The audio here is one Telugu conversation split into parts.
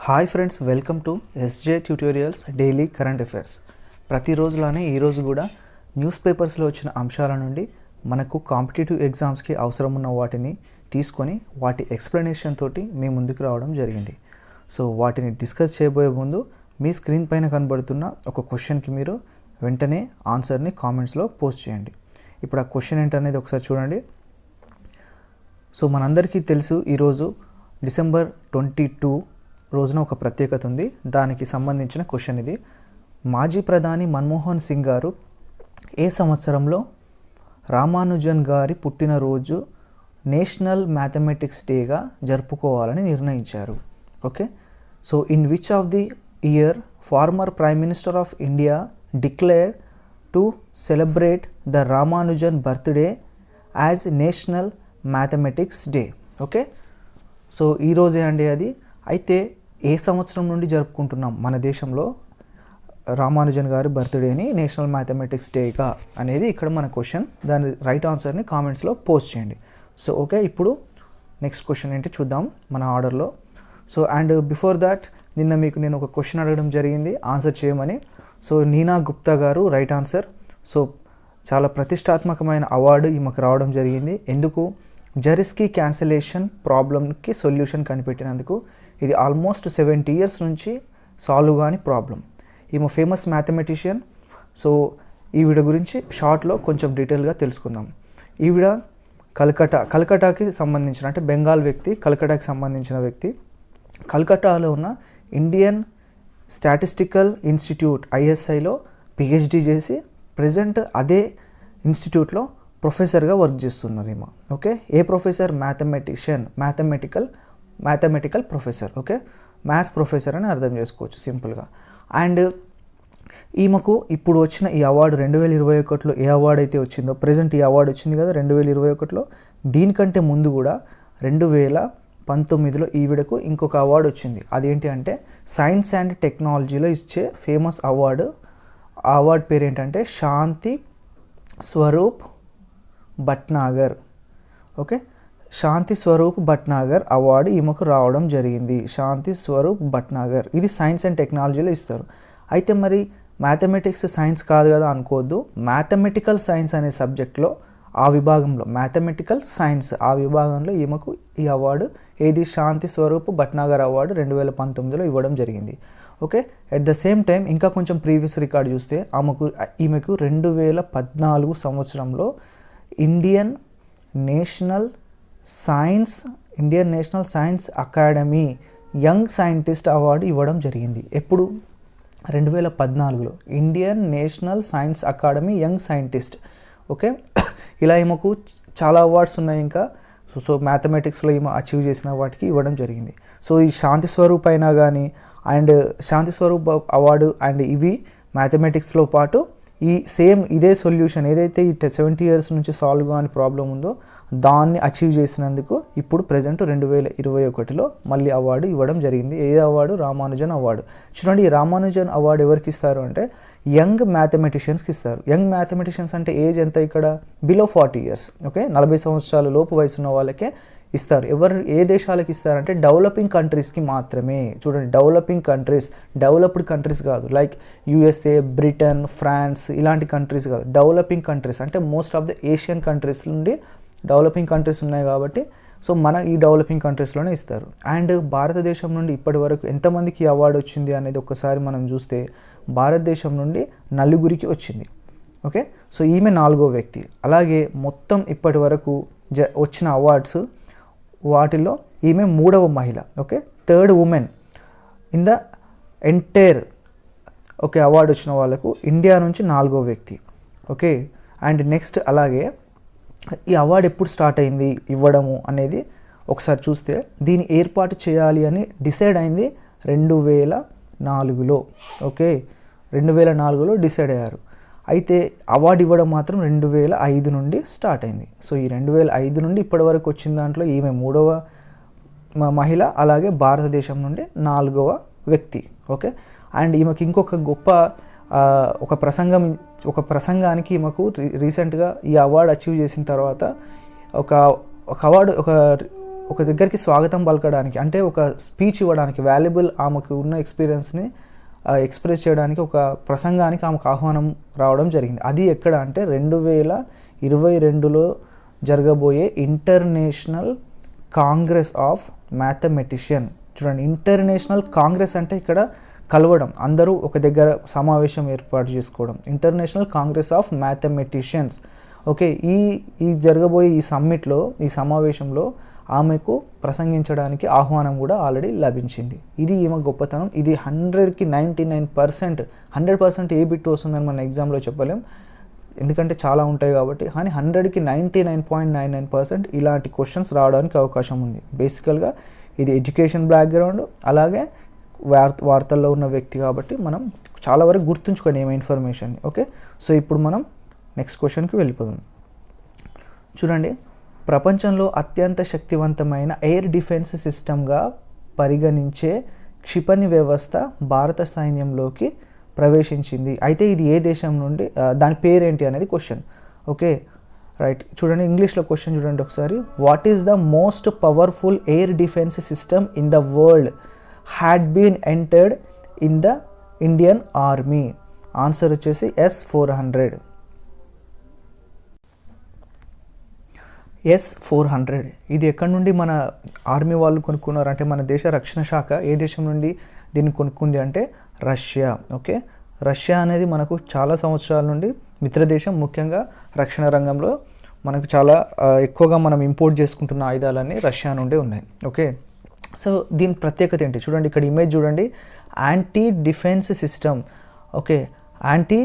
Hi friends, welcome to SJ tutorials daily current affairs. ప్రతిరోజులానే ఈరోజు కూడా న్యూస్ పేపర్స్లో వచ్చిన అంశాల నుండి మనకు కాంపిటేటివ్ ఎగ్జామ్స్కి అవసరం ఉన్న వాటిని తీసుకొని వాటి ఎక్స్ప్లెనేషన్ తోటి మీ ముందుకు రావడం జరిగింది. సో వాటిని డిస్కస్ చేయబోయే ముందు మీ స్క్రీన్ పైన కనబడుతున్న ఒక క్వశ్చన్కి మీరు వెంటనే ఆన్సర్ని కామెంట్స్లో పోస్ట్ చేయండి. ఇప్పుడు ఆ క్వశ్చన్ ఏంటనేది ఒకసారి చూడండి. సో మనందరికీ తెలుసు, ఈరోజు డిసెంబర్ 22 రోజున ఒక ప్రత్యేకత ఉంది. దానికి సంబంధించిన క్వశ్చన్ ఇది. మాజీ ప్రధాని మన్మోహన్ సింగ్ గారు ఏ సంవత్సరంలో రామానుజన్ గారి పుట్టినరోజు నేషనల్ మ్యాథమెటిక్స్ డేగా జరుపుకోవాలని నిర్ణయించారు? Okay, so in which of the year farmer prime minister of India declared to celebrate the Ramanujan birthday as national mathematics day? Okay, so ఈరోజే అండి అది. అయితే ఏ సంవత్సరం నుండి జరుపుకుంటున్నాం మన దేశంలో రామానుజన్ గారి బర్త్డేని నేషనల్ మ్యాథమెటిక్స్ డేగా అనేది ఇక్కడ మన క్వశ్చన్. దాని రైట్ ఆన్సర్ని కామెంట్స్లో పోస్ట్ చేయండి. సో ఓకే, ఇప్పుడు నెక్స్ట్ క్వశ్చన్ ఏంటి చూద్దాం మన ఆర్డర్లో. సో అండ్ బిఫోర్ దాట్, నిన్న మీకు నేను ఒక క్వశ్చన్ అడగడం జరిగింది ఆన్సర్ చేయమని. సో నీనా గుప్తా గారు రైట్ ఆన్సర్. సో చాలా ప్రతిష్టాత్మకమైన అవార్డు ఈమెకు రావడం జరిగింది. ఎందుకు? జెర్స్కీ క్యాన్సిలేషన్ ప్రాబ్లమ్కి సొల్యూషన్ కనిపెట్టినందుకు. ఇది ఆల్మోస్ట్ 70 years నుంచి సాల్వ్ కాని ప్రాబ్లం. ఈమె ఫేమస్ మ్యాథమెటిషియన్. సో ఈవిడ గురించి షార్ట్లో కొంచెం డీటెయిల్గా తెలుసుకుందాం. ఈవిడ కలకటాకి సంబంధించిన, అంటే బెంగాల్ వ్యక్తి, కలకటాకి సంబంధించిన వ్యక్తి. కలకటాలో ఉన్న ఇండియన్ స్టాటిస్టికల్ ఇన్స్టిట్యూట్ ఐఎస్ఐలో పిహెచ్డి చేసి ప్రజెంట్ అదే ఇన్స్టిట్యూట్లో ప్రొఫెసర్గా వర్క్ చేస్తున్నారు ఈమె. Okay, a professor? Mathematical professor. Okay, maths professor అని అర్థం చేసుకోవచ్చు సింపుల్గా. అండ్ ఈమెకు ఇప్పుడు వచ్చిన ఈ అవార్డు 2021లో ఏ అవార్డు అయితే వచ్చిందో, ప్రజెంట్ ఈ అవార్డు వచ్చింది కదా 2021లో, దీనికంటే ముందు కూడా 2019లో ఈవిడకు ఇంకొక అవార్డు వచ్చింది. అదేంటి అంటే సైన్స్ అండ్ టెక్నాలజీలో ఇచ్చే ఫేమస్ అవార్డు. ఆ అవార్డు పేరు ఏంటంటే శాంతి స్వరూప్ భట్నాగర్. ఓకే, శాంతి స్వరూప్ భట్నాగర్ అవార్డు ఈమెకు రావడం జరిగింది. శాంతి స్వరూప్ భట్నాగర్. ఇది సైన్స్ అండ్ టెక్నాలజీలో ఇస్తారు. అయితే మరి మ్యాథమెటిక్స్ సైన్స్ కాదు కదా అనుకోవద్దు. మ్యాథమెటికల్ సైన్స్ అనే సబ్జెక్ట్లో ఆ విభాగంలో, మ్యాథమెటికల్ సైన్స్ ఆ విభాగంలో ఈమెకు ఈ అవార్డు, ఏది శాంతి స్వరూప్ భట్నాగర్ అవార్డు 2019లో ఇవ్వడం జరిగింది. Okay, at the same time ఇంకా కొంచెం ప్రీవియస్ రికార్డు చూస్తే ఈమెకు 2014 సంవత్సరంలో Indian National Science Academy young scientist award ఇవ్వడం జరిగింది. ఎప్పుడు? 2014లో Indian National Science Academy young scientist. Okay, ఇలా ఈమెకు చాలా అవార్డ్స్ ఉన్నాయి ఇంకా. సో మ్యాథమెటిక్స్లో ఈమె అచీవ్ చేసిన వాటికి ఇవ్వడం జరిగింది. సో ఈ శాంతి స్వరూప్ అయినా కానీ, and Shanti Swarup award and ఇవి మ్యాథమెటిక్స్లో పాటు ఇదే సొల్యూషన్ ఏదైతే ఈ 70 years నుంచి సాల్వ్ కాని ప్రాబ్లం ఉందో దాన్ని అచీవ్ చేసినందుకు ఇప్పుడు ప్రజెంట్ 2021లో మళ్ళీ అవార్డు ఇవ్వడం జరిగింది. ఏ అవార్డు? రామానుజన్ అవార్డు. చూడండి, ఈ రామానుజన్ అవార్డు ఎవరికి ఇస్తారు అంటే యంగ్ మ్యాథమెటిషియన్స్కి ఇస్తారు. యంగ్ మ్యాథమెటిషియన్స్ అంటే ఏజ్ ఎంత ఇక్కడ? Below 40 years. ఓకే, 40 సంవత్సరాల లోపు వయసు ఉన్న వాళ్ళకే ఇస్తారు. ఏ దేశాలకు ఇస్తారంటే డెవలపింగ్ కంట్రీస్కి మాత్రమే. చూడండి, డెవలపింగ్ కంట్రీస్, డెవలప్డ్ కంట్రీస్ కాదు, లైక్ యూఎస్ఏ, బ్రిటన్, ఫ్రాన్స్ ఇలాంటి కంట్రీస్ కాదు. డెవలపింగ్ కంట్రీస్ అంటే most of the Asian countries నుండి డెవలపింగ్ కంట్రీస్ ఉన్నాయి కాబట్టి సో మన ఈ డెవలపింగ్ కంట్రీస్లోనే ఇస్తారు. అండ్ భారతదేశం నుండి ఇప్పటి వరకు ఎంతమందికి అవార్డు వచ్చింది అనేది ఒక్కసారి మనం చూస్తే భారతదేశం నుండి 4 వచ్చింది. ఓకే, సో ఈమె 4వ వ్యక్తి. అలాగే మొత్తం ఇప్పటి వరకు వచ్చిన అవార్డ్స్ వాటిల్లో ఈమె 3వ మహిళ. Okay, 3rd women in the entire. Okay, award వచ్చిన వాళ్ళకు ఇండియా నుంచి 4వ వ్యక్తి. ఓకే, అండ్ నెక్స్ట్ అలాగే ఈ అవార్డు ఎప్పుడు స్టార్ట్ అయింది ఇవ్వడము అనేది ఒకసారి చూస్తే, దీన్ని ఏర్పాటు చేయాలి అని డిసైడ్ అయింది 2004లో. ఓకే, 2004లో డిసైడ్ అయ్యారు. అయితే అవార్డు ఇవ్వడం మాత్రం 2005 నుండి స్టార్ట్ అయింది. సో ఈ 2005 నుండి ఇప్పటి వరకు వచ్చిన దాంట్లో ఈమె 3వ మహిళ, అలాగే భారతదేశం నుండి 4వ వ్యక్తి. ఓకే, అండ్ ఈమెకి ఇంకొక గొప్ప ఒక ప్రసంగానికి ఈమెకు రీసెంట్గా ఈ అవార్డు అచీవ్ చేసిన తర్వాత ఒక అవార్డు, ఒక ఒక దగ్గరికి స్వాగతం పలకడానికి, అంటే ఒక స్పీచ్ ఇవ్వడానికి, వాల్యుబుల్ ఆమెకు ఉన్న ఎక్స్పీరియన్స్ని ఎక్స్ప్రెస్ చేయడానికి ఒక ప్రసంగానికి ఆమెకు ఆహ్వానం రావడం జరిగింది. అది ఎక్కడ అంటే 2022లో జరగబోయే ఇంటర్నేషనల్ కాంగ్రెస్ ఆఫ్ మ్యాథమెటిషియన్. చూడండి, ఇంటర్నేషనల్ కాంగ్రెస్ అంటే ఇక్కడ కలవడం, అందరూ ఒక దగ్గర సమావేశం ఏర్పాటు చేసుకోవడం, international Congress of mathematicians. Okay, ఈ జరగబోయే ఈ సమ్మిట్లో, ఈ సమావేశంలో ఆమెకు ప్రసంగించడానికి ఆహ్వానం కూడా ఆల్రెడీ లభించింది. ఇది ఈమె గొప్పతనం. ఇది 100కి 99%, 100% ఏ బిట్ వస్తుందని మన ఎగ్జామ్లో చెప్పలేం, ఎందుకంటే చాలా ఉంటాయి కాబట్టి. కానీ 100కి 99.99% ఇలాంటి క్వశ్చన్స్ రావడానికి అవకాశం ఉంది. బేసికల్గా ఇది ఎడ్యుకేషన్ బ్యాక్గ్రౌండ్, అలాగే వార్తల్లో ఉన్న వ్యక్తి కాబట్టి మనం చాలా వరకు గుర్తుంచుకోండి ఏమో ఇన్ఫర్మేషన్. ఓకే, సో ఇప్పుడు మనం నెక్స్ట్ క్వశ్చన్కి వెళ్ళిపోదాం. చూడండి, ప్రపంచంలో అత్యంత శక్తివంతమైన ఎయిర్ డిఫెన్స్ సిస్టమ్గా పరిగణించే క్షిపణి వ్యవస్థ భారత సైన్యంలోకి ప్రవేశించింది. అయితే ఇది ఏ దేశం నుండి, దాని పేరేంటి అనేది క్వశ్చన్. Okay, right. చూడండి, ఇంగ్లీష్లో క్వశ్చన్ చూడండి ఒకసారి. What is the most powerful air defence system in the world had been entered in the Indian army? Answer వచ్చేసి S-400. S-400 ఇది ఎక్కడి నుండి మన ఆర్మీ వాళ్ళు కొనుక్కున్నారు అంటే, మన దేశ రక్షణ శాఖ ఏ దేశం నుండి దీన్ని కొనుక్కుంది అంటే రష్యా. ఓకే, రష్యా అనేది మనకు చాలా సంవత్సరాల నుండి మిత్రదేశం, ముఖ్యంగా రక్షణ రంగంలో మనకు చాలా ఎక్కువగా మనం ఇంపోర్ట్ చేసుకుంటున్న ఆయుధాలన్నీ రష్యా నుండే ఉన్నాయి. ఓకే, సో దీని ప్రత్యేకత ఏంటి చూడండి, ఇక్కడ ఇమేజ్ చూడండి, anti defence system. Okay, anti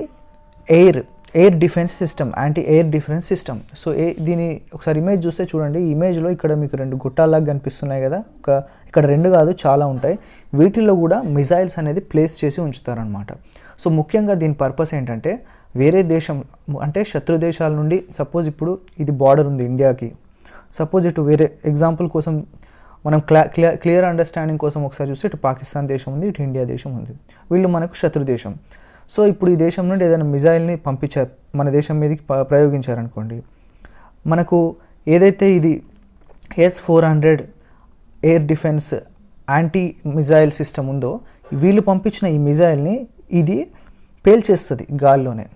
air defence system, anti air defence system. So దీని ఒకసారి ఇమేజ్ చూస్తే చూడండి, ఈ ఇమేజ్లో ఇక్కడ మీకు 2 గుట్టాల్లాగా కనిపిస్తున్నాయి కదా, ఇక్కడ 2 కాదు చాలా ఉంటాయి. వీటిల్లో కూడా మిజైల్స్ అనేది ప్లేస్ చేసి ఉంచుతారనమాట. సో ముఖ్యంగా దీని పర్పస్ ఏంటంటే, వేరే దేశం అంటే శత్రు దేశాల నుండి, సపోజ్ ఇప్పుడు ఇది బార్డర్ ఉంది ఇండియాకి, సపోజ్ ఇటు వేరే ఎగ్జాంపుల్ కోసం మనం క్లియర్ అండర్స్టాండింగ్ కోసం ఒకసారి చూస్తే ఇటు పాకిస్తాన్ దేశం ఉంది, ఇటు ఇండియా దేశం ఉంది, వీళ్ళు మనకు శత్రు దేశం. సో ఇప్పుడు ఈ దేశం నుండి ఏదైనా మిజైల్ని పంపించారు, మన దేశం మీదకి ప్రయోగించారనుకోండి, మనకు ఏదైతే ఇది S-400 air defence anti missile system ఉందో, వీళ్ళు పంపించిన ఈ మిజైల్ని ఇది పేల్చేస్తుంది గాల్లోనే.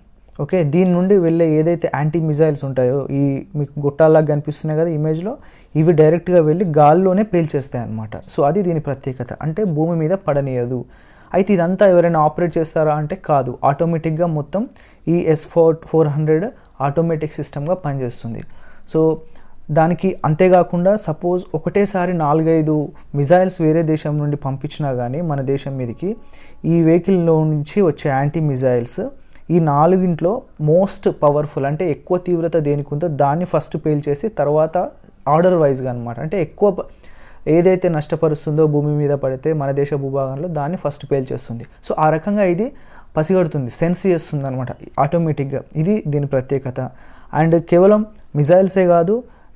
ఓకే, దీని నుండి వెళ్ళే ఏదైతే యాంటీ మిజైల్స్ ఉంటాయో, ఈ మీకు గుట్టాల్లాగా కనిపిస్తున్నాయి కదా ఇమేజ్లో, ఇవి డైరెక్ట్గా వెళ్ళి గాల్లోనే పేల్చేస్తాయి అన్నమాట. సో అది దీని ప్రత్యేకత, అంటే భూమి మీద పడనీయదు. అయితే ఇదంతా ఎవరైనా ఆపరేట్ చేస్తారా అంటే కాదు, ఆటోమేటిక్గా మొత్తం ఈ S-400 ఆటోమేటిక్ సిస్టమ్గా పనిచేస్తుంది. సో దానికి అంతేకాకుండా సపోజ్ ఒకటేసారి 4-5 మిజైల్స్ వేరే దేశం నుండి పంపించినా కానీ మన దేశం మీదకి, ఈ వెహికల్లో నుంచి వచ్చే యాంటీ మిజైల్స్ ఈ 4 మోస్ట్ పవర్ఫుల్ అంటే ఎక్కువ తీవ్రత దేనికి ఉందో దాన్ని ఫస్ట్ పేల్చేసి తర్వాత ఆర్డర్ వైజ్గా అనమాట, అంటే ఎక్కువ ఏదైతే నష్టపరుస్తుందో భూమి మీద పడితే మన దేశ భూభాగంలో దాన్ని ఫస్ట్ పేల్చేస్తుంది. సో ఆ రకంగా ఇది పసిగడుతుంది, సెన్స్ చేస్తుంది అనమాట ఆటోమేటిక్గా. ఇది దీని ప్రత్యేకత. అండ్ కేవలం మిజైల్సే కాదు,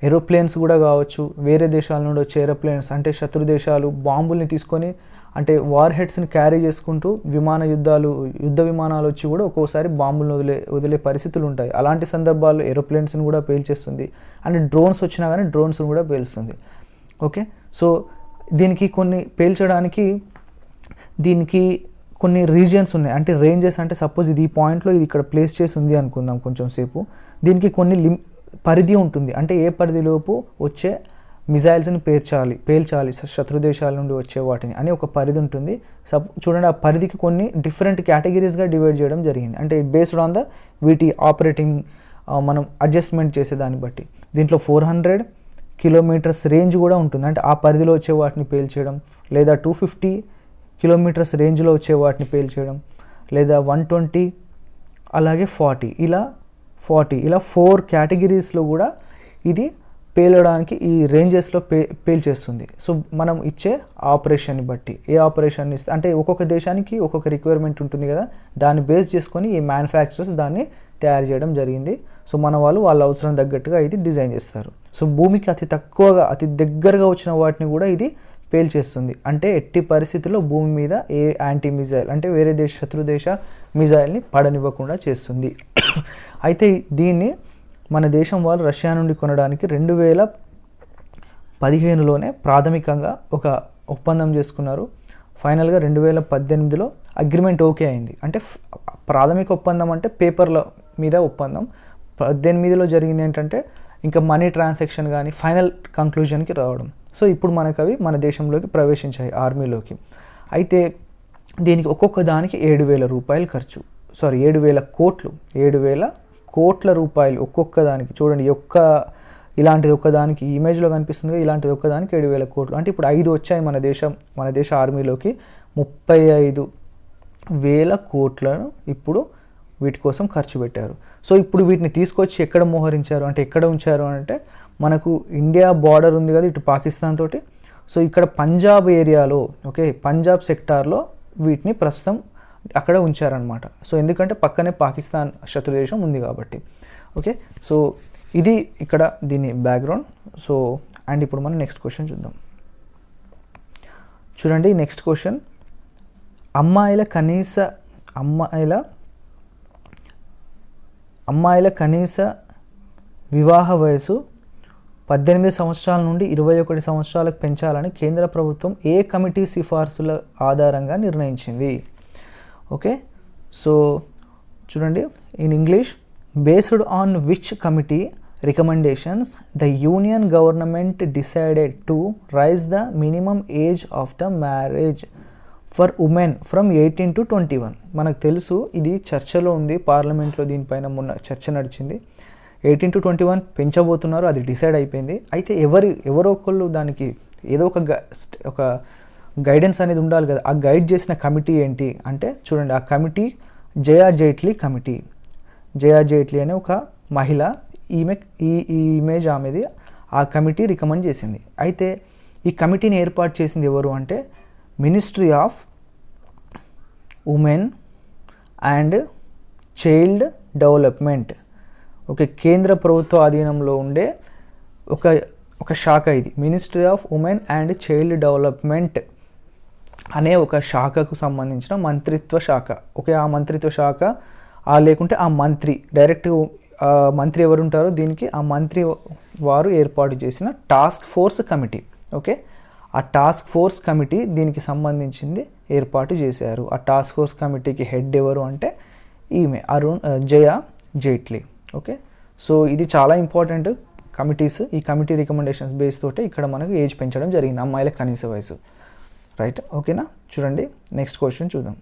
ఏరోప్లేన్స్ కూడా కావచ్చు, వేరే దేశాల నుండి వచ్చే ఏరోప్లేన్స్ అంటే శత్రు దేశాలు బాంబుల్ని తీసుకొని అంటే వార్ హెడ్స్ని క్యారీ చేసుకుంటూ యుద్ధ విమానాలు వచ్చి కూడా ఒక్కోసారి బాంబులను వదిలే పరిస్థితులు ఉంటాయి. అలాంటి సందర్భాల్లో ఏరోప్లేన్స్ని కూడా పేల్చేస్తుంది. అండ్ డ్రోన్స్ వచ్చినా కానీ డ్రోన్స్ని కూడా పేలుస్తుంది. ఓకే, సో దీనికి పేల్చడానికి దీనికి కొన్ని రీజియన్స్ ఉన్నాయి, అంటే రేంజెస్. అంటే సపోజ్ ఇది ఈ పాయింట్లో ఇది ఇక్కడ ప్లేస్ చేసి ఉంది అనుకుందాం కొంచెం సేపు, దీనికి కొన్ని పరిధి ఉంటుంది, అంటే ఏ పరిధిలోపు వచ్చే మిజైల్స్ని పేల్చాలి శత్రు దేశాల నుండి వచ్చే వాటిని అని ఒక పరిధి ఉంటుంది. చూడండి, ఆ పరిధికి కొన్ని డిఫరెంట్ కేటగిరీస్గా డివైడ్ చేయడం జరిగింది, అంటే బేస్డ్ ఆన్ ద వీటి ఆపరేటింగ్ మనం అడ్జస్ట్మెంట్ చేసే దాన్ని బట్టి. దీంట్లో 400 కిలోమీటర్స్ రేంజ్ కూడా ఉంటుంది, అంటే ఆ పరిధిలో వచ్చే వాటిని పేల్చేయడం, లేదా 250 కిలోమీటర్స్ రేంజ్లో వచ్చే వాటిని పేల్చేయడం, లేదా 120, అలాగే 40 ఇలా 4 కేటగిరీస్లో కూడా ఇది పేలడానికి ఈ రేంజెస్లో పేల్చేస్తుంది. సో మనం ఇచ్చే ఆపరేషన్ని బట్టి, ఏ ఆపరేషన్ ఇస్తే అంటే ఒక్కొక్క దేశానికి ఒక్కొక్క రిక్వైర్మెంట్ ఉంటుంది కదా, దాన్ని బేస్ చేసుకొని ఈ మ్యానుఫ్యాక్చరర్స్ దాన్ని తయారు చేయడం జరిగింది. సో మన వాళ్ళ అవసరం తగ్గట్టుగా ఇది డిజైన్ చేస్తారు. సో భూమికి అతి దగ్గరగా వచ్చిన వాటిని కూడా ఇది పేల్చేస్తుంది, అంటే ఎట్టి పరిస్థితుల్లో భూమి మీద ఏ యాంటీ మిజైల్ అంటే వేరే శత్రు దేశ మిజైల్ని పడనివ్వకుండా చేస్తుంది. అయితే దీన్ని మన దేశం వాళ్ళు రష్యా నుండి కొనడానికి 2015లోనే ప్రాథమికంగా ఒక ఒప్పందం చేసుకున్నారు. ఫైనల్గా 2018లో అగ్రిమెంట్ ఓకే అయింది. అంటే ప్రాథమిక ఒప్పందం అంటే పేపర్ల మీద ఒప్పందం. 18లో జరిగింది ఏంటంటే ఇంకా మనీ ట్రాన్సాక్షన్ కానీ ఫైనల్ కంక్లూజన్కి రావడం. సో ఇప్పుడు మనకు అవి మన దేశంలోకి ప్రవేశించాయి ఆర్మీలోకి. అయితే దీనికి ఒక్కొక్క దానికి 7,000 రూపాయలు ఖర్చు, 7,000 కోట్లు, 7,000 కోట్ల రూపాయలు ఒక్కొక్క దానికి. చూడండి, ఇలాంటిది ఒక్కదానికి ఇమేజ్లో కనిపిస్తుంది, ఇలాంటిది ఒక్కదానికి 7,000 కోట్లు. అంటే ఇప్పుడు 5 వచ్చాయి మన దేశ ఆర్మీలోకి. 35,000 కోట్లను ఇప్పుడు వీటి కోసం ఖర్చు పెట్టారు. సో ఇప్పుడు వీటిని తీసుకొచ్చి ఎక్కడ మోహరించారు అంటే ఎక్కడ ఉంచారు అంటే మనకు ఇండియా బార్డర్ ఉంది కదా ఇటు పాకిస్తాన్ తోటి. సో ఇక్కడ పంజాబ్ ఏరియాలో, ఓకే, పంజాబ్ సెక్టార్లో వీటిని ప్రస్తుతం అక్కడ ఉంచారనమాట. సో ఎందుకంటే పక్కనే పాకిస్తాన్ శత్రుదేశం ఉంది కాబట్టి. ఓకే, సో ఇది ఇక్కడ దీని బ్యాక్గ్రౌండ్. సో అండ్ ఇప్పుడు మనం నెక్స్ట్ క్వశ్చన్ చూద్దాం. చూడండి, నెక్స్ట్ క్వశ్చన్, అమ్మాయిల కనీస వివాహ వయసు 18 సంవత్సరాల నుండి 21 సంవత్సరాలకు పెంచాలని కేంద్ర ప్రభుత్వం ఏ కమిటీ సిఫార్సుల ఆధారంగా నిర్ణయించింది? ఓకే, సో చూడండి, in English, based on which committee recommendations the union government decided to raise the minimum age of the marriage for women from 18 to 21. మనకు తెలుసు ఇది చర్చలో ఉంది పార్లమెంట్లో, దీనిపైన మొన్న చర్చ నడిచింది. 18 to 21 పెంచబోతున్నారు, అది డిసైడ్ అయిపోయింది. అయితే ఎవరో ఒకళ్ళు దానికి ఏదో ఒక గైడెన్స్ అనేది ఉండాలి కదా. ఆ గైడ్ చేసిన కమిటీ ఏంటి అంటే చూడండి, ఆ కమిటీ జయా జైట్లీ కమిటీ. జయా జైట్లీ అనే ఒక మహిళ, ఈ ఇమేజ్ ఆమెది. ఆ కమిటీ రికమెండ్ చేసింది. అయితే ఈ కమిటీని ఏర్పాటు చేసింది ఎవరు అంటే ministry of women and child development. Okay, కేంద్ర ప్రభుత్వ ఆధీనంలో ఉండే ఒక శాఖ ఇది, ministry of women and child development అనే ఒక శాఖకు సంబంధించిన మంత్రిత్వ శాఖ. ఓకే, ఆ మంత్రిత్వ శాఖ లేకుంటే ఆ మంత్రి డైరెక్ట్ మంత్రి ఎవరు ఉంటారో దీనికి ఆ మంత్రి వారు ఏర్పాటు చేసిన టాస్క్ ఫోర్స్ కమిటీ. ఓకే, ఆ టాస్క్ ఫోర్స్ కమిటీ దీనికి సంబంధించింది ఏర్పాటు చేశారు. ఆ టాస్క్ ఫోర్స్ కమిటీకి హెడ్ ఎవరు అంటే ఈమె జయా జైట్లీ. ఓకే, సో ఇది చాలా ఇంపార్టెంట్ కమిటీస్. ఈ కమిటీ రికమెండేషన్స్ బేస్ తోటి ఇక్కడ మనకు ఏజ్ పెంచడం జరిగింది, అమ్మాయిల కనీస వయసు. రైట్, ఓకేనా? చూడండి, నెక్స్ట్ క్వశ్చన్ చూద్దాం.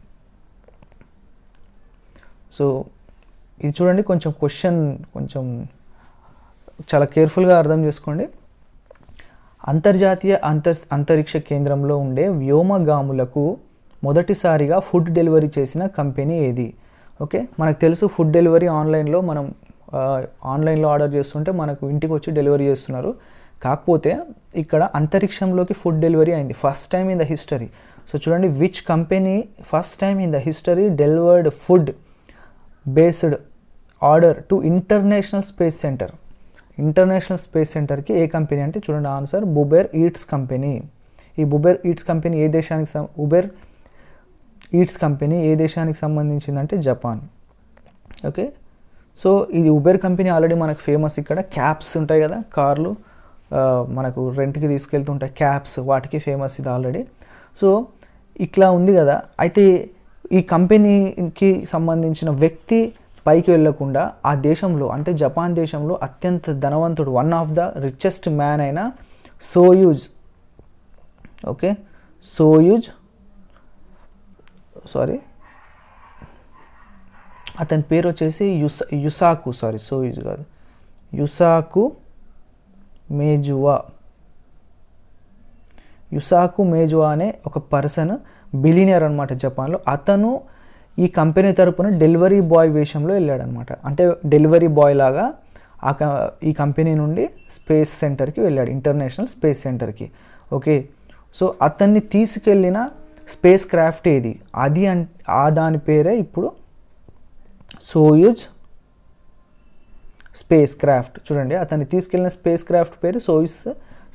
సో ఇది చూడండి, క్వశ్చన్ చాలా కేర్ఫుల్గా అర్థం చేసుకోండి. అంతర్జాతీయ అంతరిక్ష కేంద్రంలో ఉండే వ్యోమగాములకు మొదటిసారిగా ఫుడ్ డెలివరీ చేసిన కంపెనీ ఏది? ఓకే, మనకు తెలుసు ఫుడ్ డెలివరీ ఆన్లైన్లో మనం ఆన్లైన్లో ఆర్డర్ చేస్తుంటే మనకు ఇంటికి వచ్చి డెలివరీ చేస్తున్నారు. కాకపోతే ఇక్కడ అంతరిక్షంలోకి ఫుడ్ డెలివరీ అయింది first time in the history. So చూడండి, which company first time in the history delivered food based order to International Space Centre. ఇంటర్నేషనల్ స్పేస్ సెంటర్కి ఏ కంపెనీ అంటే చూడండి ఆన్సర్ ఉబెర్ ఈట్స్ కంపెనీ. ఈ ఉబెర్ ఈట్స్ కంపెనీ ఏ దేశానికి సంబంధించిందంటే జపాన్. ఓకే, సో ఇది ఉబెర్ కంపెనీ ఆల్రెడీ మనకు ఫేమస్. ఇక్కడ క్యాబ్స్ ఉంటాయి కదా, కార్లు మనకు రెంట్కి తీసుకెళ్తుంటాయి క్యాబ్స్, వాటికి ఫేమస్ ఇది ఆల్రెడీ. సో ఇట్లా ఉంది కదా. అయితే ఈ కంపెనీకి సంబంధించిన వ్యక్తి పైకి వెళ్ళకుండా ఆ దేశంలో అంటే జపాన్ దేశంలో అత్యంత ధనవంతుడు, one of the richest man అయిన సోయూజ్. ఓకే, అతని పేరు వచ్చేసి యుసాకు మేజువా అనే ఒక పర్సన్, బిలినియర్ అనమాట జపాన్లో. అతను ఈ కంపెనీ తరపున డెలివరీ బాయ్ వేషంలో వెళ్ళాడనమాట. అంటే డెలివరీ బాయ్ లాగా ఈ కంపెనీ నుండి స్పేస్ సెంటర్కి వెళ్ళాడు, ఇంటర్నేషనల్ స్పేస్ సెంటర్కి. ఓకే, సో అతన్ని తీసుకెళ్ళిన స్పేస్ క్రాఫ్ట్ ఏది? దాని పేరే ఇప్పుడు సోయూజ్ స్పేస్ క్రాఫ్ట్. చూడండి, అతన్ని తీసుకెళ్ళిన స్పేస్ క్రాఫ్ట్ పేరు సోయూజ్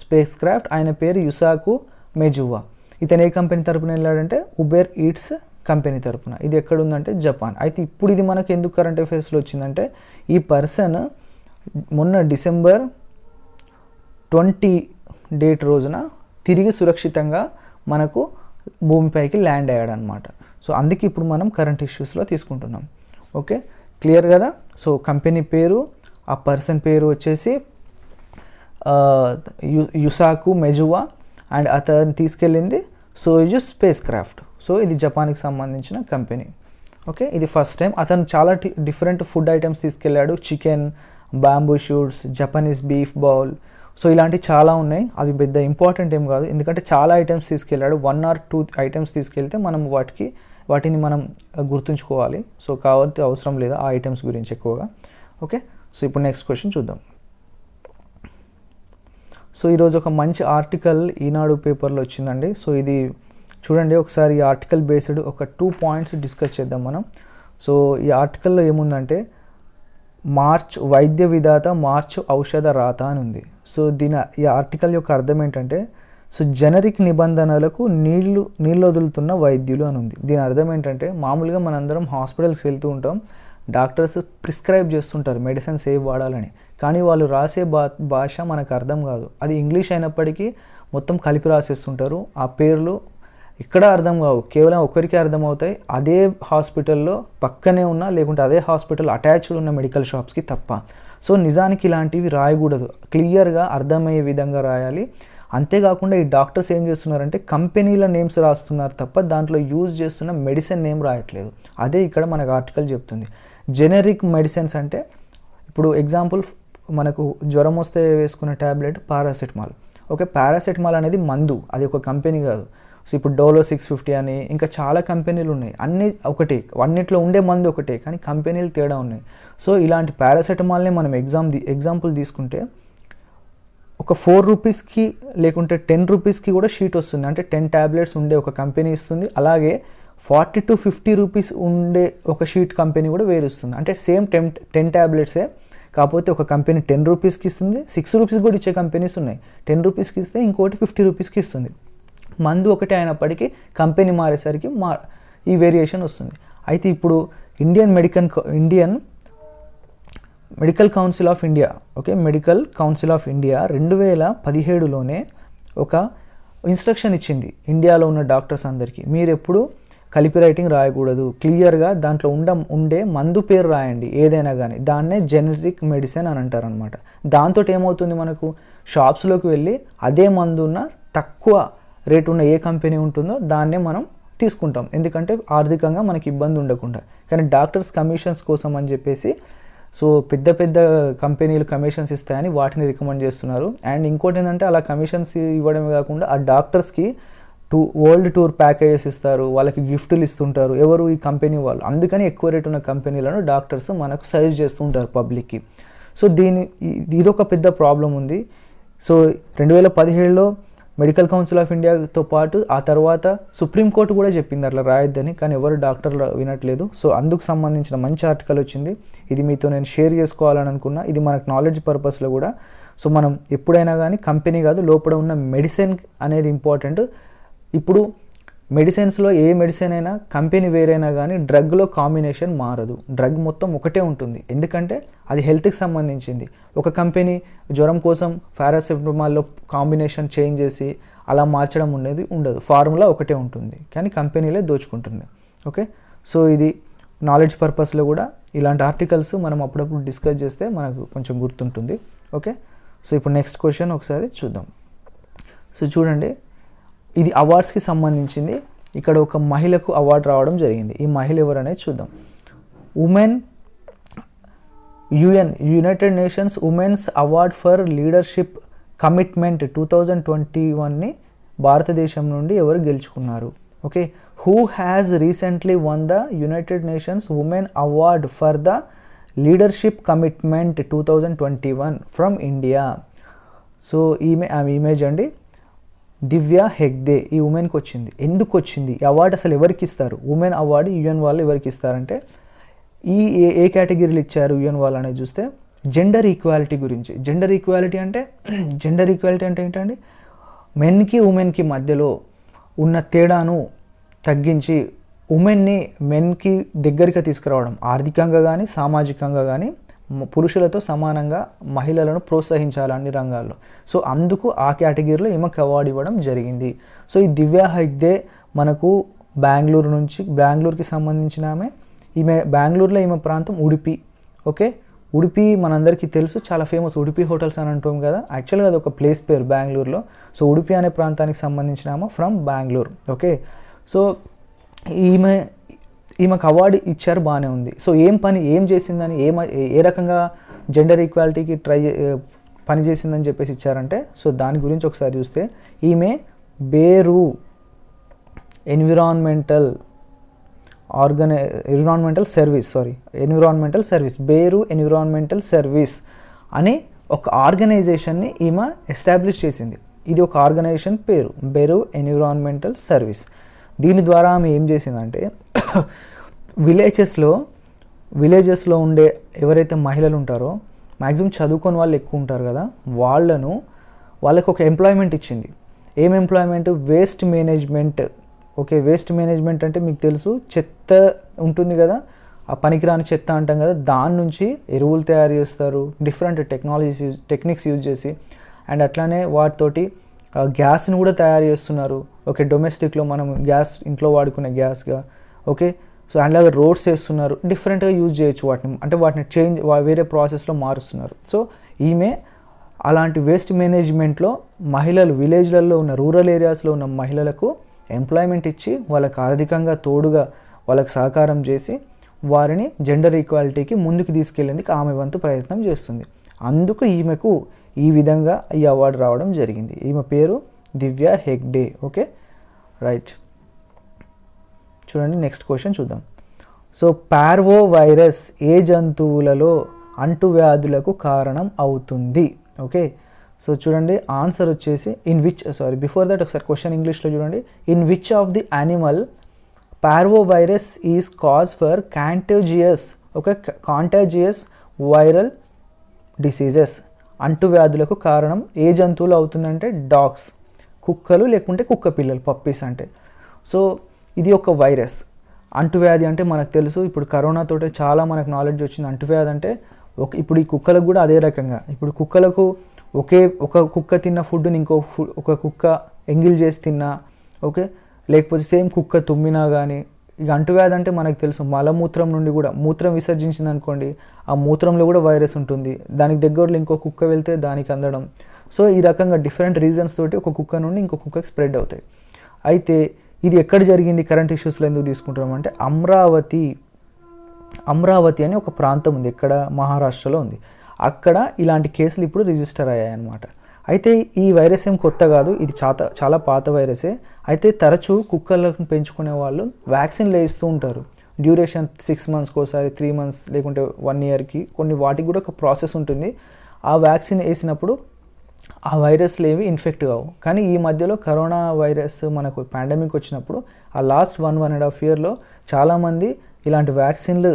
స్పేస్ క్రాఫ్ట్. ఆయన పేరు యుసాకు మేజువా. ఇతను ఏ కంపెనీ తరపున వెళ్ళాడంటే ఉబెర్ ఈట్స్ కంపెనీ తరపున. ఇది ఎక్కడ ఉందంటే జపాన్. అయితే ఇప్పుడు ఇది మనకు ఎందుకు కరెంట్ అఫైర్స్లో వచ్చిందంటే ఈ పర్సన్ మొన్న December 20 డేట్ రోజున తిరిగి సురక్షితంగా మనకు భూమిపైకి ల్యాండ్ అయ్యాడు అనమాట. సో అందుకే ఇప్పుడు మనం కరెంట్ ఇష్యూస్లో తీసుకుంటున్నాం. ఓకే, క్లియర్ కదా. సో కంపెనీ పేరు, ఆ పర్సన్ పేరు వచ్చేసి యుసాకు మెజువా, అండ్ అతను తీసుకెళ్ళింది సోయుజ్ స్పేస్ క్రాఫ్ట్. సో ఇది జపాన్కి సంబంధించిన కంపెనీ. ఓకే, ఇది ఫస్ట్ టైం. అతను చాలా డిఫరెంట్ ఫుడ్ ఐటమ్స్ తీసుకెళ్ళాడు. Chicken, bamboo shoots, Japanese beef bowl, so ఇలాంటివి చాలా ఉన్నాయి. అవి పెద్ద ఇంపార్టెంట్ ఏం కాదు, ఎందుకంటే చాలా ఐటమ్స్ తీసుకెళ్ళాడు. 1 or 2 ఐటమ్స్ తీసుకెళ్తే మనం వాటిని మనం గుర్తుంచుకోవాలి. సో కాబట్టి అవసరం లేదు ఆ ఐటమ్స్ గురించి ఎక్కువగా. ఓకే, సో ఇప్పుడు నెక్స్ట్ క్వశ్చన్ చూద్దాం. సో ఈరోజు ఒక మంచి ఆర్టికల్ ఈనాడు పేపర్లో వచ్చిందండి. సో ఇది చూడండి ఒకసారి. ఈ ఆర్టికల్ బేస్డ్ ఒక 2 పాయింట్స్ డిస్కస్ చేద్దాం మనం. సో ఈ ఆర్టికల్లో ఏముందంటే మార్చ్ వైద్య విధాత, మార్చ్ ఔషధ రాత అని ఉంది. సో ఈ ఆర్టికల్ యొక్క అర్థం ఏంటంటే, సో జనరిక్ నిబంధనలకు నీళ్ళు వదులుతున్న వైద్యులు అని ఉంది. దీని అర్థం ఏంటంటే, మామూలుగా మనందరం హాస్పిటల్స్కి వెళ్తూ ఉంటాం, డాక్టర్స్ ప్రిస్క్రైబ్ చేస్తుంటారు మెడిసిన్స్ ఏవి వాడాలని, కానీ వాళ్ళు రాసే భాష మనకు అర్థం కాదు. అది ఇంగ్లీష్ అయినప్పటికీ మొత్తం కలిపి రాసేస్తుంటారు. ఆ పేర్లు ఇక్కడ అర్థం కావు, కేవలం ఒకరికి అర్థమవుతాయి, అదే హాస్పిటల్లో పక్కనే ఉన్న లేకుంటే అదే హాస్పిటల్ అటాచ్డ్ ఉన్న మెడికల్ షాప్స్కి తప్ప. సో నిజానికి ఇలాంటివి రాయకూడదు, క్లియర్గా అర్థమయ్యే విధంగా రాయాలి. అంతేకాకుండా ఈ డాక్టర్స్ ఏం చేస్తున్నారంటే కంపెనీల నేమ్స్ రాస్తున్నారు తప్ప దాంట్లో యూజ్ చేస్తున్న మెడిసిన్ నేమ్ రాయట్లేదు. అదే ఇక్కడ మనకు ఆర్టికల్ చెప్తుంది. జెనరిక్ మెడిసిన్స్ అంటే ఇప్పుడు ఎగ్జాంపుల్ మనకు జ్వరం వస్తే వేసుకునే ట్యాబ్లెట్ పారాసెటమాల్. ఓకే, పారాసెటమాల్ అనేది మందు, అది ఒక కంపెనీ కాదు. సో ఇప్పుడు డోలో 650 అని ఇంకా చాలా కంపెనీలు ఉన్నాయి. అన్నీ ఒకటే, అన్నిట్లో ఉండే మందు ఒకటే, కానీ కంపెనీలు తేడా ఉన్నాయి. సో ఇలాంటి పారాసెటమాల్ని మనం ఎగ్జాంపుల్ తీసుకుంటే ఒక 4 రూపీస్కి లేకుంటే 10 రూపీస్కి కూడా షీట్ వస్తుంది. అంటే 10 ట్యాబ్లెట్స్ ఉండే ఒక కంపెనీ ఇస్తుంది. అలాగే 40 to 50 రూపీస్ ఉండే ఒక షీట్ కంపెనీ కూడా వేరుస్తుంది. అంటే సేమ్ 10 ట్యాబ్లెట్సే, కాకపోతే ఒక కంపెనీ 10 రూపీస్కి ఇస్తుంది, 6 రూపీస్ కూడా ఇచ్చే కంపెనీస్ ఉన్నాయి. 10 రూపీస్కి ఇస్తే ఇంకోటి 50 రూపీస్కి ఇస్తుంది. మందు ఒకటే అయినప్పటికీ కంపెనీ మారేసరికి ఈ వేరియేషన్ వస్తుంది. అయితే ఇప్పుడు Indian Medical Council of India, okay, Medical Council of India 2017లోనే ఒక ఇన్స్ట్రక్షన్ ఇచ్చింది ఇండియాలో ఉన్న డాక్టర్స్ అందరికీ. మీరు ఎప్పుడు కలిపి రైటింగ్ రాయకూడదు, క్లియర్గా దాంట్లో ఉండే మందు పేరు రాయండి ఏదైనా కానీ. దాన్నే జెనరిక్ మెడిసిన్ అని అంటారనమాట. దాంతో ఏమవుతుంది, మనకు షాప్స్లోకి వెళ్ళి అదే మందు ఉన్న తక్కువ రేటు ఉన్న ఏ కంపెనీ ఉంటుందో దాన్నే మనం తీసుకుంటాం, ఎందుకంటే ఆర్థికంగా మనకి ఇబ్బంది ఉండకుండా. కానీ డాక్టర్స్ కమిషన్స్ కోసం అని చెప్పేసి సో పెద్ద కంపెనీలు కమిషన్స్ ఇస్తాయని వాటిని రికమెండ్ చేస్తున్నారు. అండ్ ఇంకోటి ఏంటంటే అలా కమిషన్స్ ఇవ్వడమే కాకుండా ఆ డాక్టర్స్కి వరల్డ్ టూర్ ప్యాకేజెస్ ఇస్తారు, వాళ్ళకి గిఫ్టులు ఇస్తుంటారు ఎవరు, ఈ కంపెనీ వాళ్ళు. అందుకని ఎక్కువ రేటు ఉన్న కంపెనీలను డాక్టర్స్ మనకు సజెస్ట్ చేస్తుంటారు పబ్లిక్కి. సో ఇదొక పెద్ద ప్రాబ్లం ఉంది. సో 2017లో మెడికల్ కౌన్సిల్ ఆఫ్ ఇండియాతో పాటు ఆ తర్వాత సుప్రీంకోర్టు కూడా చెప్పింది అట్లా రాయొద్దని, కానీ ఎవరు డాక్టర్లు వినట్లేదు. సో అందుకు సంబంధించిన మంచి ఆర్టికల్ వచ్చింది, ఇది మీతో నేను షేర్ చేసుకోవాలని అనుకున్నా. ఇది మనకు నాలెడ్జ్ పర్పస్లో కూడా. సో మనం ఎప్పుడైనా కానీ కంపెనీ కాదు, లోపల ఉన్న మెడిసిన్ అనేది ఇంపార్టెంట్. ఇప్పుడు మెడిసిన్స్లో ఏ మెడిసిన్ అయినా కంపెనీ వేరైనా కానీ డ్రగ్లో కాంబినేషన్ మారదు, డ్రగ్ మొత్తం ఒకటే ఉంటుంది, ఎందుకంటే అది హెల్త్కి సంబంధించింది. ఒక కంపెనీ జ్వరం కోసం పారాసెటమాల్లో కాంబినేషన్ చేంజ్ చేసి అలా మార్చడం ఉండదు, ఫార్ములా ఒకటే ఉంటుంది, కానీ కంపెనీలే దోచుకుంటుంది. ఓకే, సో ఇది నాలెడ్జ్ పర్పస్లో కూడా ఇలాంటి ఆర్టికల్స్ మనం అప్పుడప్పుడు డిస్కస్ చేస్తే మనకు కొంచెం గుర్తుంటుంది. ఓకే, సో ఇప్పుడు నెక్స్ట్ క్వశ్చన్ ఒకసారి చూద్దాం. సో చూడండి, ఇది అవార్డ్స్కి సంబంధించింది. ఇక్కడ ఒక మహిళకు అవార్డు రావడం జరిగింది. ఈ మహిళ ఎవరనేది చూద్దాం. United Nations women's award for leadership commitment 2021ని భారతదేశం నుండి ఎవరు గెలుచుకున్నారు? Okay, who has recently won the United Nations women award for the leadership commitment 2021 from India? So ఆమె ఇమేజ్ అండి, దివ్య హెగ్డే. ఈ ఉమెన్కి వచ్చింది. ఎందుకు వచ్చింది ఈ అవార్డు? అసలు ఎవరికి ఇస్తారు ఉమెన్ అవార్డు? యుఎన్ వాళ్ళు ఎవరికి ఇస్తారంటే ఏ కేటగిరీలు ఇచ్చారు యుఎన్ వాళ్ళు అనేది చూస్తే జెండర్ ఈక్వాలిటీ గురించి. జెండర్ ఈక్వాలిటీ అంటే ఏంటండి, మెన్కి ఉమెన్కి మధ్యలో ఉన్న తేడాను తగ్గించి ఉమెన్ని మెన్కి దగ్గరికి తీసుకురావడం, ఆర్థికంగా కానీ సామాజికంగా కానీ పురుషులతో సమానంగా మహిళలను ప్రోత్సహించాలి అన్ని రంగాల్లో. సో అందుకు ఆ కేటగిరీలో ఈమెకు అవార్డు ఇవ్వడం జరిగింది. సో ఈ దివ్యా హెగ్డే మనకు బెంగళూరుకి సంబంధించిన ఈమె బెంగళూరులో ఈమె ప్రాంతం ఉడిపి. ఓకే, ఉడిపి మనందరికీ తెలుసు, చాలా ఫేమస్ ఉడిపి హోటల్స్ అని అంటాం కదా. యాక్చువల్గా అది ఒక ప్లేస్ పేరు బెంగళూరులో. సో ఉడిపి అనే ప్రాంతానికి సంబంధించిన ఫ్రమ్ బెంగళూరు. ఓకే, సో ఈమెకు అవార్డు ఇచ్చారు, బాగానే ఉంది. సో ఏం చేసిందని, ఏ రకంగా జెండర్ ఈక్వాలిటీకి పని చేసిందని చెప్పేసి ఇచ్చారంటే, సో దాని గురించి ఒకసారి చూస్తే, ఈమె బేరు ఎన్విరాన్మెంటల్ సర్వీస్ అనే ఒక ఆర్గనైజేషన్ని ఈమె ఎస్టాబ్లిష్ చేసింది. ఇది ఒక ఆర్గనైజేషన్ పేరు బెరు ఎన్విరాన్మెంటల్ సర్వీస్. దీని ద్వారా ఆమె ఏం చేసిందంటే విలేజెస్లో ఉండే ఎవరైతే మహిళలు ఉంటారో, మ్యాక్సిమం చదువుకొని వాళ్ళు ఎక్కువ ఉంటారు కదా, వాళ్ళకు ఒక ఎంప్లాయ్మెంట్ ఇచ్చింది. ఏం employment? Waste management. Okay, waste management అంటే మీకు తెలుసు, చెత్త ఉంటుంది కదా, ఆ పనికిరాని చెత్త అంటాం కదా, దాని నుంచి ఎరువులు తయారు చేస్తారు డిఫరెంట్ టెక్నిక్స్ యూజ్ చేసి. అండ్ అట్లానే వాటితోటి గ్యాస్ని కూడా తయారు చేస్తున్నారు. ఓకే, డొమెస్టిక్లో మనం గ్యాస్ ఇంట్లో వాడుకునే గ్యాస్గా. ఓకే, సో అండ్ రోడ్స్ వేస్తున్నారు, డిఫరెంట్గా యూజ్ చేయొచ్చు వాటిని, అంటే వాటిని వేరే ప్రాసెస్లో మారుస్తున్నారు. సో ఈమె అలాంటి వేస్ట్ మేనేజ్మెంట్లో మహిళలు, విలేజ్లలో ఉన్న రూరల్ ఏరియాస్లో ఉన్న మహిళలకు ఎంప్లాయ్మెంట్ ఇచ్చి వాళ్ళకి ఆర్థికంగా తోడుగా వాళ్ళకి సహకారం చేసి వారిని జెండర్ ఈక్వాలిటీకి ముందుకు తీసుకెళ్లేందుకు ఆమె వంతు ప్రయత్నం చేస్తుంది. అందుకు ఈమెకు ఈ విధంగా ఈ అవార్డు రావడం జరిగింది. ఈమె పేరు దివ్యా హెగ్డే. Okay, right. చూడండి, నెక్స్ట్ క్వశ్చన్ చూద్దాం. సో పార్వో వైరస్ ఏ జంతువులలో అంటువ్యాధులకు కారణం అవుతుంది? ఓకే, సో చూడండి, ఆన్సర్ వచ్చేసి బిఫోర్ దట్ ఒకసారి క్వశ్చన్ ఇంగ్లీష్లో చూడండి. In which of the animal parvo virus is cause for contagious viral diseases. అంటువ్యాధులకు కారణం ఏ జంతువులు అవుతుందంటే డాగ్స్, కుక్కలు, లేకుంటే కుక్క పిల్లలు, పప్పీస్ అంటే. సో ఇది ఒక వైరస్. అంటువ్యాధి అంటే మనకు తెలుసు, ఇప్పుడు కరోనాతో చాలా మనకు నాలెడ్జ్ వచ్చింది. అంటువ్యాధి అంటే ఇప్పుడు ఈ కుక్కలకు కూడా అదే రకంగా, ఇప్పుడు కుక్కలకు ఒక కుక్క తిన్న ఫుడ్ని ఒక కుక్క ఎంగిల్ చేసి తిన్నా, ఓకే, లేకపోతే సేమ్ కుక్క తుమ్మినా కానీ, ఇక అంటువ్యాధి అంటే మనకు తెలుసు, మలమూత్రం నుండి కూడా, మూత్రం విసర్జించింది అనుకోండి, ఆ మూత్రంలో కూడా వైరస్ ఉంటుంది, దానికి దగ్గరలో ఇంకో కుక్క వెళ్తే దానికి అందడం. సో ఈ రకంగా డిఫరెంట్ రీజన్స్ తోటి ఒక కుక్క నుండి ఇంకో కుక్కకి స్ప్రెడ్ అవుతాయి. అయితే ఇది ఎక్కడ జరిగింది, కరెంట్ ఇష్యూస్లో ఎందుకు తీసుకుంటున్నాం అంటే, అమరావతి అని ఒక ప్రాంతం ఉంది, ఎక్కడ, మహారాష్ట్రలో ఉంది. అక్కడ ఇలాంటి కేసులు ఇప్పుడు రిజిస్టర్ అయ్యాయి అన్నమాట. అయితే ఈ వైరస్ ఏం కొత్త కాదు, ఇది చాలా పాత వైరసే. అయితే తరచూ కుక్కలను పెంచుకునే వాళ్ళు వ్యాక్సిన్లు వేస్తూ ఉంటారు. డ్యూరేషన్ 6 months ఒకసారి, 3 months, లేకుంటే 1 yearకి. వాటికి కూడా ఒక ప్రాసెస్ ఉంటుంది. ఆ వ్యాక్సిన్ వేసినప్పుడు ఆ వైరస్లు ఏవి ఇన్ఫెక్ట్ కావు. కానీ ఈ మధ్యలో కరోనా వైరస్ మనకు పాండమిక్ వచ్చినప్పుడు ఆ లాస్ట్ 1.5 yearలో చాలామంది ఇలాంటి వ్యాక్సిన్లు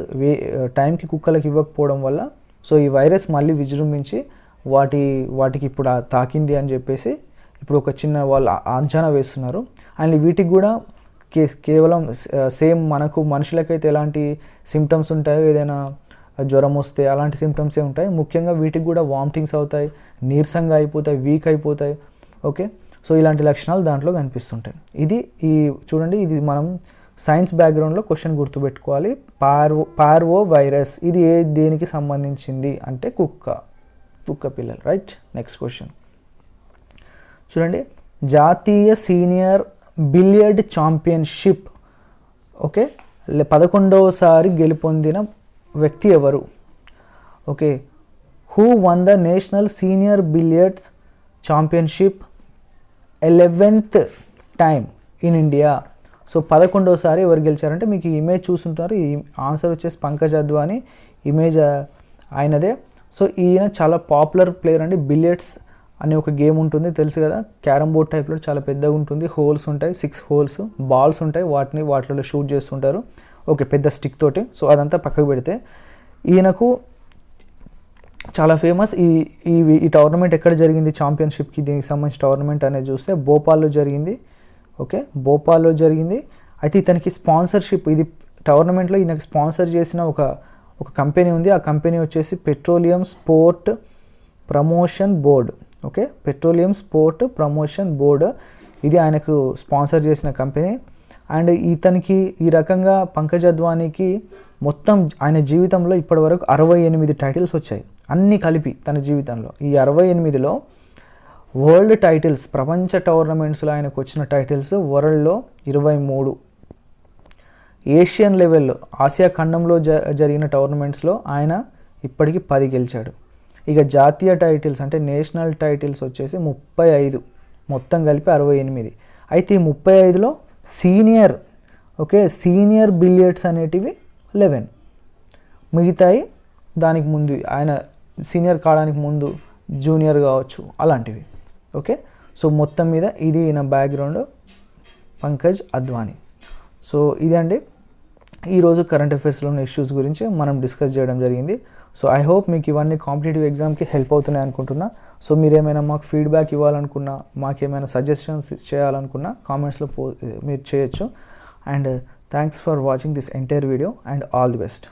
టైంకి కుక్కలకు ఇవ్వకపోవడం వల్ల సో ఈ వైరస్ మళ్ళీ విజృంభించి వాటికి ఇప్పుడు తాకింది అని చెప్పేసి ఇప్పుడు ఒక చిన్న వాళ్ళు అంచనా వేస్తున్నారు. అండ్ వీటికి కూడా కేవలం సేమ్ మనకు మనుషులకైతే ఎలాంటి సిమ్టమ్స్ ఉంటాయో, ఏదైనా జ్వరం వస్తే అలాంటి సిమ్టమ్సే ఉంటాయి. ముఖ్యంగా వీటికి కూడా వామిటింగ్స్ అవుతాయి, నీరసంగా అయిపోతాయి, వీక్ అయిపోతాయి. ఓకే, సో ఇలాంటి లక్షణాలు దాంట్లో కనిపిస్తుంటాయి. చూడండి, ఇది మనం సైన్స్ బ్యాక్గ్రౌండ్లో క్వశ్చన్ గుర్తుపెట్టుకోవాలి. పార్వో వైరస్ ఇది దేనికి సంబంధించింది అంటే కుక్క పిల్లలు. రైట్, నెక్స్ట్ క్వశ్చన్ చూడండి. జాతీయ సీనియర్ బిలియర్డ్ ఛాంపియన్షిప్ ఓకే 11వసారి గెలుపొందిన వ్యక్తి ఎవరు? Okay, who won the national senior billiards championship 11th time in India. So 11వసారి ఎవరు గెలిచారంటే మీకు ఈ ఇమేజ్ చూస్తుంటారు. ఈ ఆన్సర్ వచ్చేసి పంకజ్ అద్వానీ, ఇమేజ్ ఆయనదే. సో ఈయన చాలా పాపులర్ ప్లేయర్ అండి. బిలియర్డ్స్ అనే ఒక గేమ్ ఉంటుంది తెలుసు కదా, క్యారమ్ బోర్డ్ టైప్లో చాలా పెద్దగా ఉంటుంది, హోల్స్ ఉంటాయి, 6 holes, బాల్స్ ఉంటాయి, వాటిలో షూట్ చేస్తుంటారు. ఓకే, పెద్ద స్టిక్ తోటి. సో అదంతా పక్కకు పెడితే ఈయనకు చాలా ఫేమస్. ఈ టోర్నమెంట్ ఎక్కడ జరిగింది, ఛాంపియన్షిప్కి దీనికి సంబంధించిన టోర్నమెంట్ అనేది చూస్తే భోపాల్లో జరిగింది. ఓకే, భోపాల్లో జరిగింది. అయితే ఇతనికి స్పాన్సర్షిప్, ఇది టోర్నమెంట్లో ఈయనకి స్పాన్సర్ చేసిన ఒక కంపెనీ ఉంది. ఆ కంపెనీ వచ్చేసి petroleum sport promotion board. Okay, petroleum sport promotion board, ఇది ఆయనకు స్పాన్సర్ చేసిన కంపెనీ. అండ్ ఇతనికి ఈ రకంగా పంకజ్ అద్వానీకి మొత్తం ఆయన జీవితంలో ఇప్పటివరకు 68 టైటిల్స్ వచ్చాయి, అన్నీ కలిపి తన జీవితంలో. ఈ 68లో వరల్డ్ టైటిల్స్, ప్రపంచ టోర్నమెంట్స్లో ఆయనకు వచ్చిన టైటిల్స్ వరల్డ్లో 23. ఏషియన్ లెవెల్లో, ఆసియా ఖండంలో జరిగిన టోర్నమెంట్స్లో ఆయన ఇప్పటికీ 10 గెలిచాడు. ఇక జాతీయ టైటిల్స్ అంటే నేషనల్ టైటిల్స్ వచ్చేసి 35, మొత్తం కలిపి 68. అయితే ఈ 35లో సీనియర్ బిలియర్డ్స్ అనేటివి 11, మిగతాయి దానికి ముందు ఆయన సీనియర్ కావడానికి ముందు జూనియర్ కావచ్చు అలాంటివి. ఓకే, సో మొత్తం మీద ఇది నా బ్యాక్గ్రౌండ్ పంకజ్ అద్వానీ. సో ఇదండి ఈరోజు కరెంట్ అఫైర్స్లో ఉన్న ఇష్యూస్ గురించి మనం డిస్కస్ చేయడం జరిగింది. సో ఐ హోప్ మీకు ఇవన్నీ కాంపిటేటివ్ ఎగ్జామ్కి హెల్ప్ అవుతున్నాయి అనుకుంటున్నా. సో మీరేమైనా మాకు ఫీడ్బ్యాక్ ఇవ్వాలనుకున్నా, మాకేమైనా సజెషన్స్ చేయాలనుకున్నా కామెంట్స్లో మీరు చేయొచ్చు. And thanks for watching this entire video and all the best.